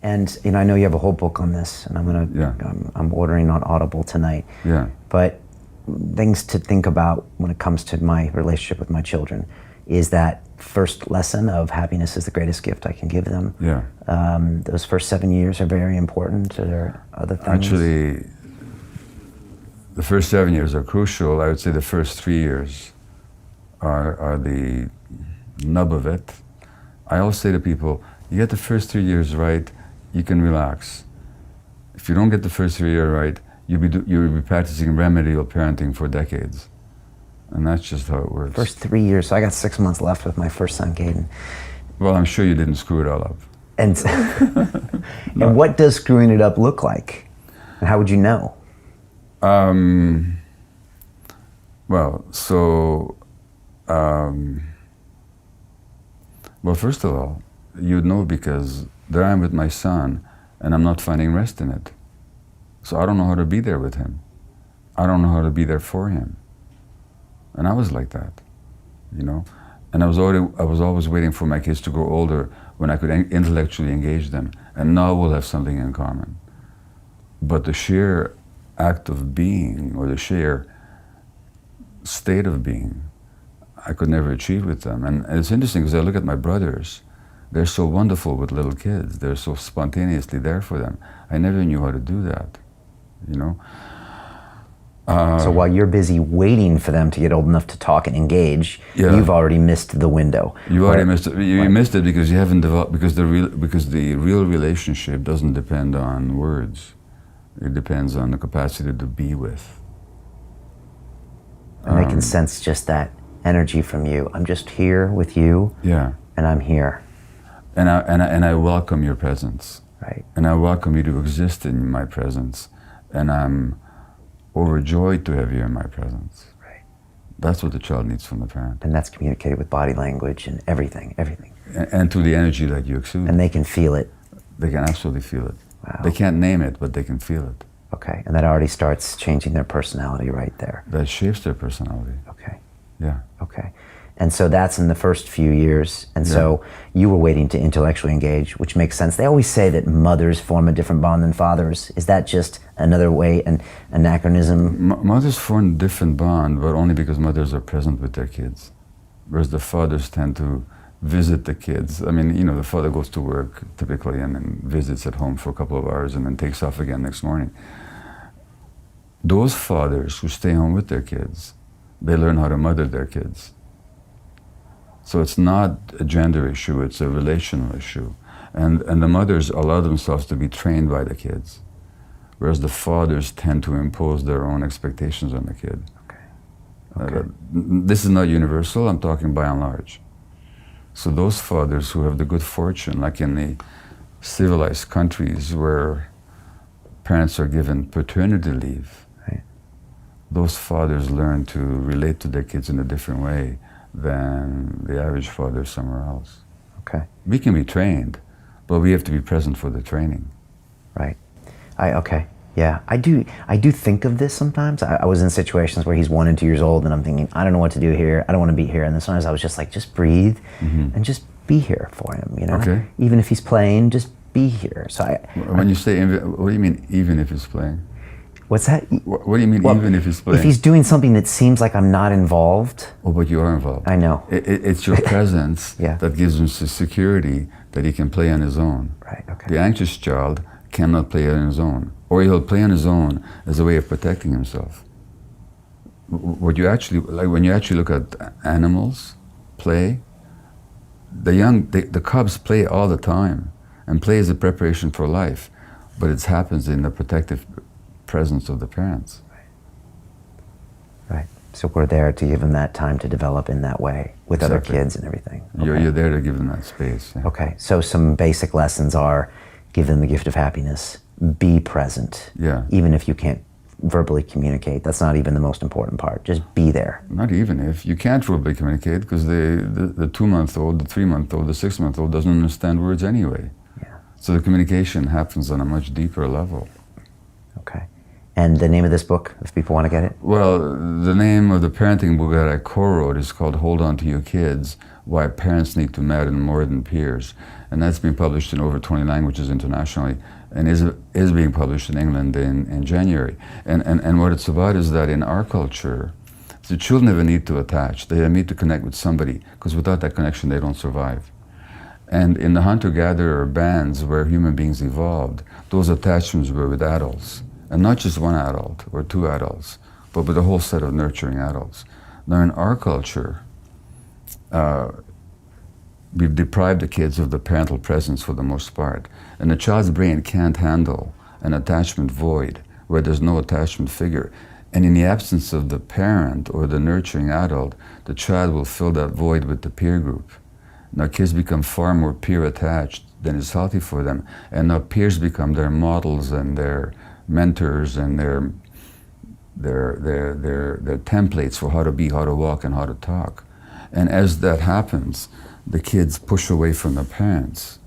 And I know you have a whole book on this, and I'm ordering on Audible tonight. Yeah. But things to think about when it comes to my relationship with my children is that first lesson of happiness is the greatest gift I can give them. Yeah. Those first 7 years are very important. Are there other things? Actually, the first 7 years are crucial. I would say the first 3 years are the nub of it. I always say to people, you get the first 3 years right, you can relax. If you don't get the first 3 years right, you'll be practicing remedial parenting for decades. And that's just how it works. First 3 years, so I got 6 months left with my first son, Caden. Well, I'm sure you didn't screw it all up. And, and what does screwing it up look like? And how would you know? Well, first of all, you'd know because there I am with my son, and I'm not finding rest in it. So I don't know how to be there with him. I don't know how to be there for him. And I was like that, And I was always waiting for my kids to grow older when I could intellectually engage them. And now we'll have something in common. But the sheer act of being, or the sheer state of being, I could never achieve with them. And it's interesting because I look at my brothers. They're so wonderful with little kids. They're so spontaneously there for them. I never knew how to do that, So while you're busy waiting for them to get old enough to talk and engage, you've already missed the window. You already missed it. You missed it because you haven't developed, because the real relationship doesn't depend on words. It depends on the capacity to be with. And I can sense just that energy from you. I'm just here with you. Yeah. And I'm here. And I welcome your presence. Right. And I welcome you to exist in my presence. And I'm overjoyed to have you in my presence. Right. That's what the child needs from the parent. And that's communicated with body language and everything. And to the energy that you exude. And they can feel it. They can absolutely feel it. Wow. They can't name it, but they can feel it. Okay, and that already starts changing their personality right there. That shapes their personality. Okay. Yeah. Okay. And so that's in the first few years. And so you were waiting to intellectually engage, which makes sense. They always say that mothers form a different bond than fathers. Is that just another way, an anachronism? Mothers form a different bond, but only because mothers are present with their kids. Whereas the fathers tend to visit the kids. I mean, the father goes to work typically and then visits at home for a couple of hours and then takes off again next morning. Those fathers who stay home with their kids, they learn how to mother their kids. So it's not a gender issue, it's a relational issue. And the mothers allow themselves to be trained by the kids, whereas the fathers tend to impose their own expectations on the kid. Okay. This is not universal, I'm talking by and large. So those fathers who have the good fortune, like in the civilized countries where parents are given paternity leave, those fathers learn to relate to their kids in a different way than the average father somewhere else. Okay. We can be trained, but we have to be present for the training. Right. Okay. Yeah. I do think of this sometimes. I was in situations where he's 1 and 2 years old and I'm thinking, I don't know what to do here. I don't want to be here. And then sometimes I was just like, just breathe and just be here for him, Okay. Even if he's playing, just be here. So When you say, what do you mean even if he's playing? What's that? What do you mean even if he's playing? If he's doing something that seems like I'm not involved. Oh, but you are involved. I know. It's your presence Yeah. that gives him the security that he can play on his own. Right, okay. The anxious child cannot play on his own. Or he'll play on his own as a way of protecting himself. What you actually, like when you actually look at animals play, the cubs play all the time. And play is a preparation for life. But it happens in the protective presence of the parents. Right. So we're there to give them that time to develop in that way with other Exactly. kids and everything. Okay. You're there to give them that space. Yeah. Okay. So some basic lessons are give them the gift of happiness, be present. Yeah. Even if you can't verbally communicate. That's not even the most important part. Just be there. Not even if. You can't verbally communicate because the 2-month-old, the 3-month-old, the 6-month-old doesn't understand words anyway. Yeah. So the communication happens on a much deeper level. Okay. And the name of this book, if people want to get it? Well, the name of the parenting book that I co-wrote is called Hold On to Your Kids, Why Parents Need to Matter More Than Peers. And that's been published in over 20 languages internationally, and is being published in England in January. And what it's about is that in our culture, the children never need to attach. They need to connect with somebody, because without that connection, they don't survive. And in the hunter-gatherer bands where human beings evolved, those attachments were with adults. And not just one adult or two adults, but with a whole set of nurturing adults. Now in our culture, we've deprived the kids of the parental presence for the most part. And the child's brain can't handle an attachment void where there's no attachment figure. And in the absence of the parent or the nurturing adult, the child will fill that void with the peer group. Now kids become far more peer attached than is healthy for them. And now peers become their models and their mentors and their templates for how to be, how to walk, and how to talk. And as that happens, the kids push away from the parents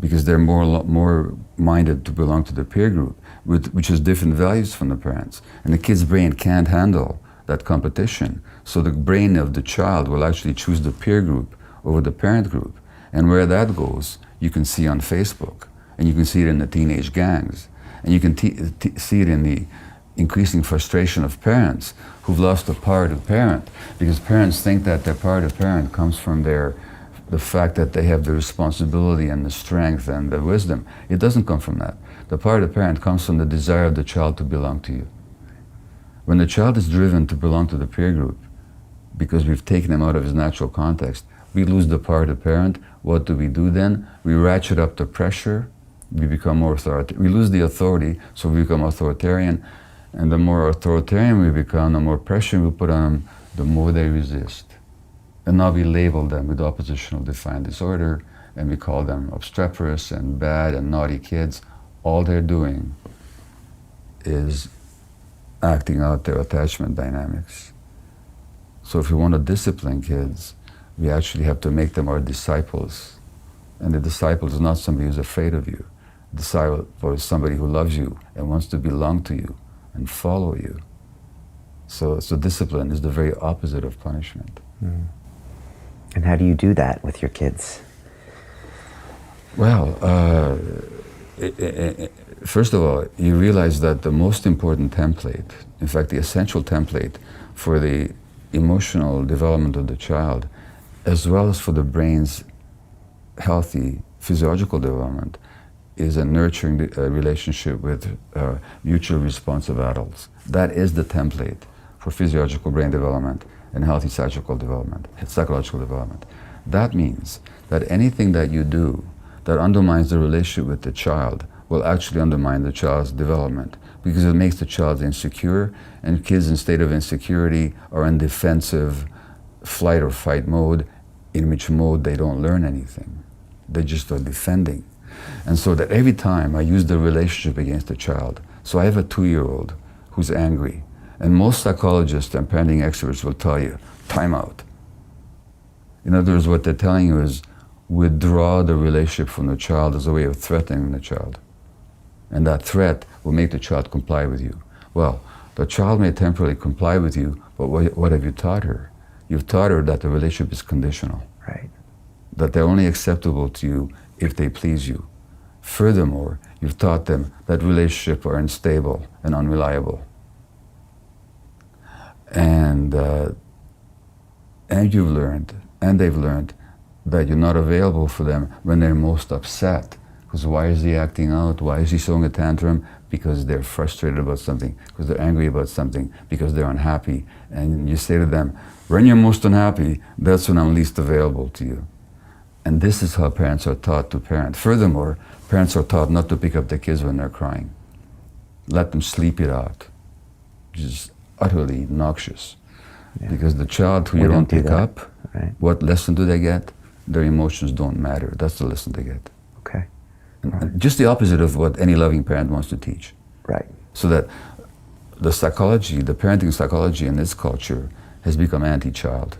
because they're more minded to belong to the peer group, which has different values from the parents. And the kid's brain can't handle that competition. So the brain of the child will actually choose the peer group over the parent group. And where that goes, you can see on Facebook, and you can see it in the teenage gangs. And you can see it in the increasing frustration of parents who've lost the power to parent, because parents think that their power to parent comes from the fact that they have the responsibility and the strength and the wisdom. It doesn't come from that. The power to parent comes from the desire of the child to belong to you. When the child is driven to belong to the peer group, because we've taken him out of his natural context, we lose the power to parent. What do we do then? We ratchet up the pressure. We become more authoritarian. We lose the authority, so we become authoritarian. And the more authoritarian we become, the more pressure we put on them, the more they resist. And now we label them with oppositional defiant disorder, and we call them obstreperous and bad and naughty kids. All they're doing is acting out their attachment dynamics. So if we want to discipline kids, we actually have to make them our disciples. And the disciple is not somebody who's afraid of you. The disciple is somebody who loves you and wants to belong to you and follow you. So discipline is the very opposite of punishment. Mm. And how do you do that with your kids? Well, first of all, you realize that the most important template, in fact, the essential template for the emotional development of the child, as well as for the brain's healthy physiological development, is a nurturing relationship with mutually responsive adults. That is the template for physiological brain development and healthy psychological development. That means that anything that you do that undermines the relationship with the child will actually undermine the child's development, because it makes the child insecure, and kids in state of insecurity are in defensive flight or fight mode, in which mode they don't learn anything. They just are defending. And so that every time I use the relationship against the child, so I have a 2-year-old who's angry, and most psychologists and parenting experts will tell you, time out. In other words, what they're telling you is, withdraw the relationship from the child as a way of threatening the child. And that threat will make the child comply with you. Well, the child may temporarily comply with you, but what have you taught her? You've taught her that the relationship is conditional. Right. That they're only acceptable to you if they please you. Furthermore, you've taught them that relationships are unstable and unreliable. And you've learned, and they've learned, that you're not available for them when they're most upset. Because why is he acting out? Why is he throwing a tantrum? Because they're frustrated about something, because they're angry about something, because they're unhappy. And you say to them, when you're most unhappy, that's when I'm least available to you. And this is how parents are taught to parent. Furthermore, parents are taught not to pick up their kids when they're crying. Let them sleep it out, which is utterly noxious. Yeah. Because the child who you don't pick up, right. What lesson do they get? Their emotions don't matter. That's the lesson they get. Okay. And just the opposite of what any loving parent wants to teach. Right. So that the psychology, the parenting psychology in this culture has become anti-child.